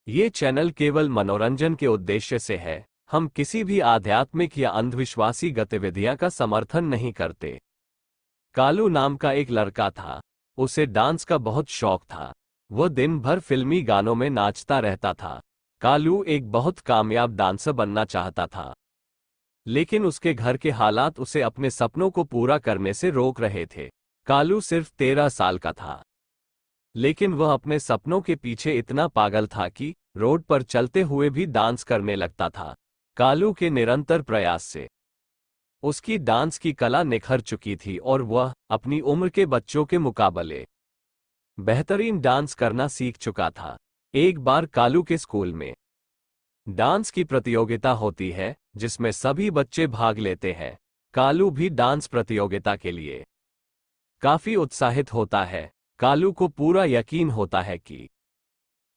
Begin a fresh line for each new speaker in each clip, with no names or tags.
ये चैनल केवल मनोरंजन के उद्देश्य से है। हम किसी भी आध्यात्मिक या अंधविश्वासी गतिविधियां का समर्थन नहीं करते। कालू नाम का एक लड़का था। उसे डांस का बहुत शौक था। वह दिन भर फिल्मी गानों में नाचता रहता था। कालू एक बहुत कामयाब डांसर बनना चाहता था, लेकिन उसके घर के हालात उसे अपने सपनों को पूरा करने से रोक रहे थे। कालू सिर्फ 13 साल का था, लेकिन वह अपने सपनों के पीछे इतना पागल था कि रोड पर चलते हुए भी डांस करने लगता था। कालू के निरंतर प्रयास से उसकी डांस की कला निखर चुकी थी और वह अपनी उम्र के बच्चों के मुकाबले बेहतरीन डांस करना सीख चुका था। एक बार कालू के स्कूल में डांस की प्रतियोगिता होती है, जिसमें सभी बच्चे भाग लेते हैं। कालू भी डांस प्रतियोगिता के लिए काफी उत्साहित होता है। कालू को पूरा यकीन होता है कि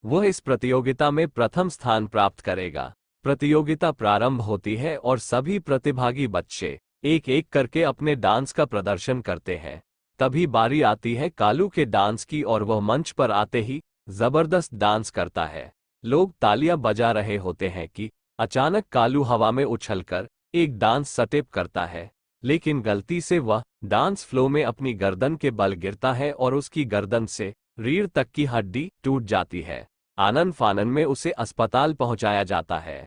वह इस प्रतियोगिता में प्रथम स्थान प्राप्त करेगा। प्रतियोगिता प्रारंभ होती है और सभी प्रतिभागी बच्चे एक एक करके अपने डांस का प्रदर्शन करते हैं। तभी बारी आती है कालू के डांस की और वह मंच पर आते ही जबरदस्त डांस करता है। लोग तालियां बजा रहे होते हैं कि अचानक कालू हवा में उछलकर एक डांस स्टेप करता है, लेकिन गलती से वह डांस फ्लो में अपनी गर्दन के बल गिरता है और उसकी गर्दन से रीढ़ तक की हड्डी टूट जाती है। आनन फानन में उसे अस्पताल पहुंचाया जाता है।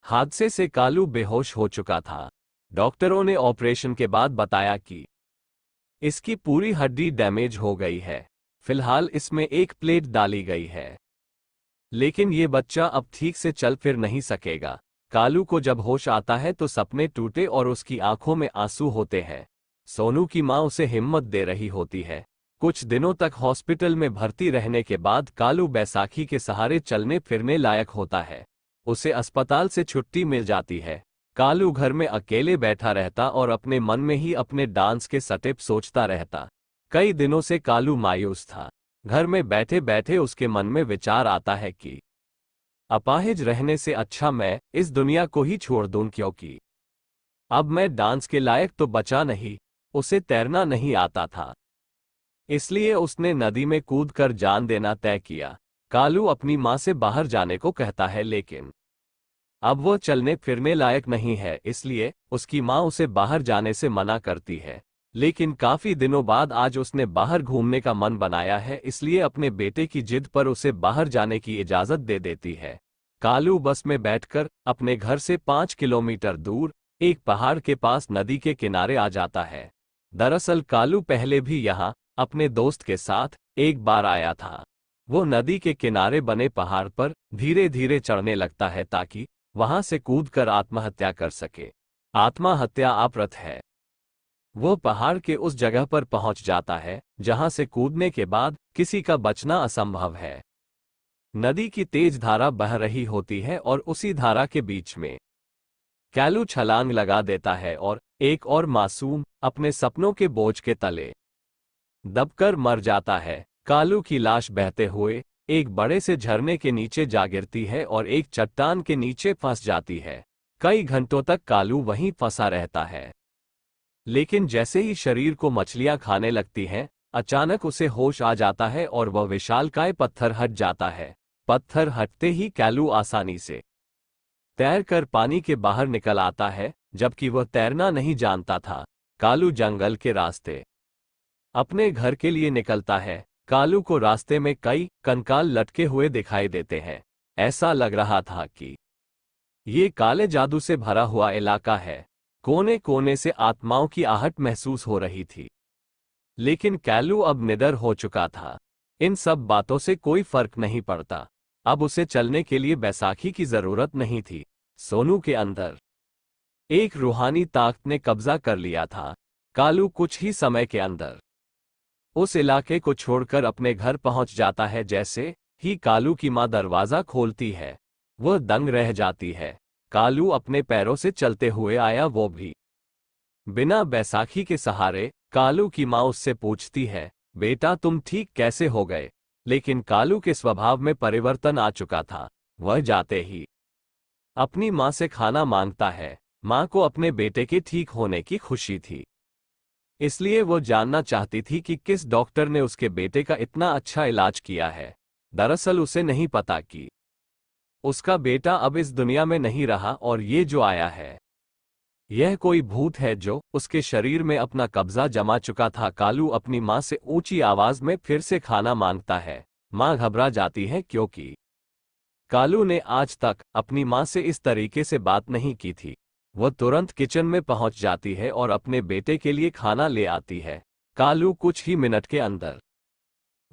हादसे से कालू बेहोश हो चुका था। डॉक्टरों ने ऑपरेशन के बाद बताया कि इसकी पूरी हड्डी डैमेज हो गई है। फिलहाल इसमें एक प्लेट डाली गई है, लेकिन ये बच्चा अब ठीक से चल फिर नहीं सकेगा। कालू को जब होश आता है तो सपने टूटे और उसकी आंखों में आंसू होते हैं। सोनू की मां उसे हिम्मत दे रही होती है। कुछ दिनों तक हॉस्पिटल में भर्ती रहने के बाद कालू बैसाखी के सहारे चलने फिरने लायक होता है। उसे अस्पताल से छुट्टी मिल जाती है। कालू घर में अकेले बैठा रहता और अपने मन में ही अपने डांस के स्टेप सोचता रहता। कई दिनों से कालू मायूस था। घर में बैठे बैठे उसके मन में विचार आता है कि अपाहिज रहने से अच्छा मैं इस दुनिया को ही छोड़ दूं, क्योंकि अब मैं डांस के लायक तो बचा नहीं। उसे तैरना नहीं आता था, इसलिए उसने नदी में कूदकर जान देना तय किया। कालू अपनी मां से बाहर जाने को कहता है, लेकिन अब वो चलने फिरने लायक नहीं है, इसलिए उसकी मां उसे बाहर जाने से मना करती है। लेकिन काफी दिनों बाद आज उसने बाहर घूमने का मन बनाया है, इसलिए अपने बेटे की जिद पर उसे बाहर जाने की इजाजत दे देती है। कालू बस में बैठकर अपने घर से 5 किलोमीटर दूर एक पहाड़ के पास नदी के किनारे आ जाता है। दरअसल कालू पहले भी यहाँ अपने दोस्त के साथ एक बार आया था। वो नदी के किनारे बने पहाड़ पर धीरे धीरे चढ़ने लगता है ताकि वहां से कूदकर आत्महत्या कर सके। आत्महत्या अप्रथ है। वो पहाड़ के उस जगह पर पहुंच जाता है जहां से कूदने के बाद किसी का बचना असंभव है। नदी की तेज धारा बह रही होती है और उसी धारा के बीच में कालू छलांग लगा देता है और एक और मासूम अपने सपनों के बोझ के तले दबकर मर जाता है। कालू की लाश बहते हुए एक बड़े से झरने के नीचे जा गिरती है और एक चट्टान के नीचे फंस जाती है। कई घंटों तक कालू वहीं फंसा रहता है, लेकिन जैसे ही शरीर को मछलियां खाने लगती हैं, अचानक उसे होश आ जाता है और वह विशालकाय पत्थर हट जाता है। पत्थर हटते ही कालू आसानी से तैरकर पानी के बाहर निकल आता है, जबकि वह तैरना नहीं जानता था। कालू जंगल के रास्ते अपने घर के लिए निकलता है। कालू को रास्ते में कई कंकाल लटके हुए दिखाई देते हैं। ऐसा लग रहा था कि ये काले जादू से भरा हुआ इलाका है। कोने कोने से आत्माओं की आहट महसूस हो रही थी, लेकिन कालू अब निडर हो चुका था। इन सब बातों से कोई फर्क नहीं पड़ता। अब उसे चलने के लिए बैसाखी की जरूरत नहीं थी। सोनू के अंदर एक रूहानी ताकत ने कब्जा कर लिया था। कालू कुछ ही समय के अंदर उस इलाके को छोड़कर अपने घर पहुंच जाता है। जैसे ही कालू की मां दरवाजा खोलती है, वह दंग रह जाती है। कालू अपने पैरों से चलते हुए आया, वो भी बिना बैसाखी के सहारे। कालू की मां उससे पूछती है, बेटा तुम ठीक कैसे हो गए? लेकिन कालू के स्वभाव में परिवर्तन आ चुका था। वह जाते ही अपनी मां से खाना मांगता है। मां को अपने बेटे के ठीक होने की खुशी थी, इसलिए वो जानना चाहती थी कि किस डॉक्टर ने उसके बेटे का इतना अच्छा इलाज किया है। दरअसल उसे नहीं पता कि उसका बेटा अब इस दुनिया में नहीं रहा और ये जो आया है, यह कोई भूत है जो उसके शरीर में अपना कब्जा जमा चुका था। कालू अपनी माँ से ऊंची आवाज में फिर से खाना मांगता है। माँ घबरा जाती है क्योंकि कालू ने आज तक अपनी माँ से इस तरीके से बात नहीं की थी। वह तुरंत किचन में पहुंच जाती है और अपने बेटे के लिए खाना ले आती है। कालू कुछ ही मिनट के अंदर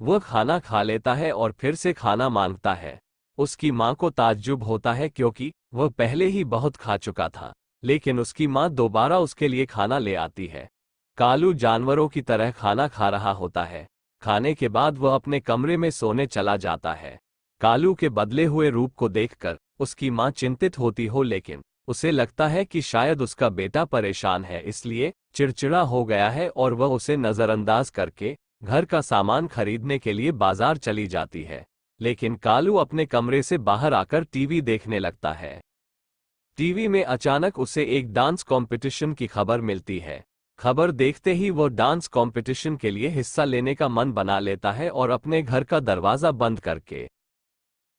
वह खाना खा लेता है और फिर से खाना मांगता है। उसकी माँ को ताज्जुब होता है क्योंकि वह पहले ही बहुत खा चुका था, लेकिन उसकी माँ दोबारा उसके लिए खाना ले आती है। कालू जानवरों की तरह खाना खा रहा होता है। खाने के बाद वह अपने कमरे में सोने चला जाता है। कालू के बदले हुए रूप को देखकर उसकी माँ चिंतित होती हो, लेकिन उसे लगता है कि शायद उसका बेटा परेशान है, इसलिए चिड़चिड़ा हो गया है और वह उसे नजरअंदाज करके घर का सामान खरीदने के लिए बाजार चली जाती है। लेकिन कालू अपने कमरे से बाहर आकर टीवी देखने लगता है। टीवी में अचानक उसे एक डांस कंपटीशन की खबर मिलती है। खबर देखते ही वो डांस कंपटीशन के लिए हिस्सा लेने का मन बना लेता है और अपने घर का दरवाजा बंद करके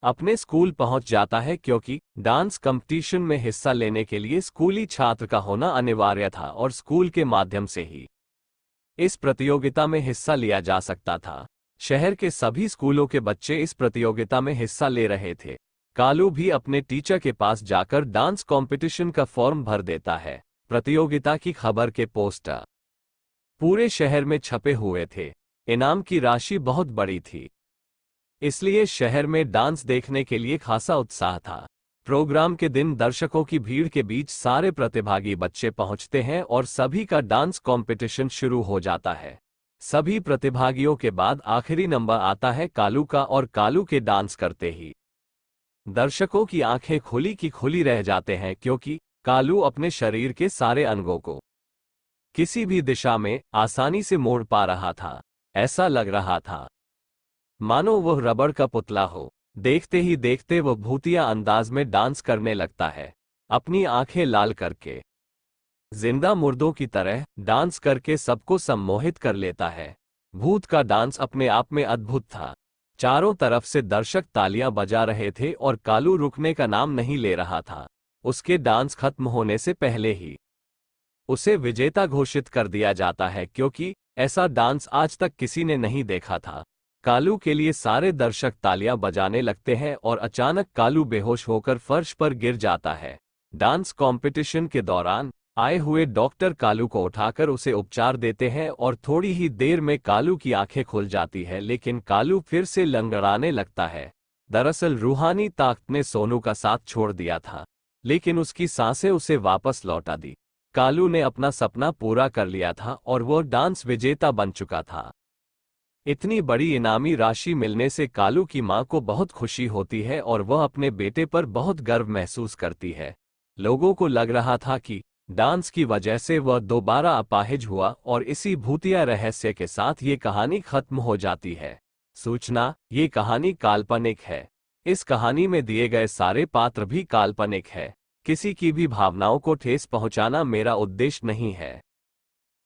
अपने स्कूल पहुंच जाता है, क्योंकि डांस कंपटीशन में हिस्सा लेने के लिए स्कूली छात्र का होना अनिवार्य था और स्कूल के माध्यम से ही इस प्रतियोगिता में हिस्सा लिया जा सकता था। शहर के सभी स्कूलों के बच्चे इस प्रतियोगिता में हिस्सा ले रहे थे। कालू भी अपने टीचर के पास जाकर डांस कंपटीशन का फॉर्म भर देता है। प्रतियोगिता की खबर के पोस्टर पूरे शहर में छपे हुए थे। इनाम की राशि बहुत बड़ी थी, इसलिए शहर में डांस देखने के लिए खासा उत्साह था। प्रोग्राम के दिन दर्शकों की भीड़ के बीच सारे प्रतिभागी बच्चे पहुंचते हैं और सभी का डांस कंपटीशन शुरू हो जाता है। सभी प्रतिभागियों के बाद आखिरी नंबर आता है कालू का, और कालू के डांस करते ही दर्शकों की आंखें खुली की खुली रह जाते हैं, क्योंकि कालू अपने शरीर के सारे अंगों को किसी भी दिशा में आसानी से मोड़ पा रहा था। ऐसा लग रहा था मानो वह रबड़ का पुतला हो। देखते ही देखते वह भूतिया अंदाज में डांस करने लगता है, अपनी आंखें लाल करके जिंदा मुर्दों की तरह डांस करके सबको सम्मोहित कर लेता है। भूत का डांस अपने आप में अद्भुत था। चारों तरफ से दर्शक तालियां बजा रहे थे और कालू रुकने का नाम नहीं ले रहा था। उसके डांस खत्म होने से पहले ही उसे विजेता घोषित कर दिया जाता है, क्योंकि ऐसा डांस आज तक किसी ने नहीं देखा था। कालू के लिए सारे दर्शक तालियां बजाने लगते हैं और अचानक कालू बेहोश होकर फर्श पर गिर जाता है। डांस कंपटीशन के दौरान आए हुए डॉक्टर कालू को उठाकर उसे उपचार देते हैं और थोड़ी ही देर में कालू की आंखें खुल जाती है, लेकिन कालू फिर से लंगड़ाने लगता है। दरअसल रूहानी ताकत ने सोनू का साथ छोड़ दिया था, लेकिन उसकी सांसें उसे वापस लौटा दी। कालू ने अपना सपना पूरा कर लिया था और वह डांस विजेता बन चुका था। इतनी बड़ी इनामी राशि मिलने से कालू की मां को बहुत खुशी होती है और वह अपने बेटे पर बहुत गर्व महसूस करती है। लोगों को लग रहा था कि डांस की वजह से वह दोबारा अपाहिज हुआ और इसी भूतिया रहस्य के साथ ये कहानी खत्म हो जाती है। सूचना: ये कहानी काल्पनिक है। इस कहानी में दिए गए सारे पात्र भी काल्पनिक है। किसी की भी भावनाओं को ठेस पहुंचाना मेरा उद्देश्य नहीं है।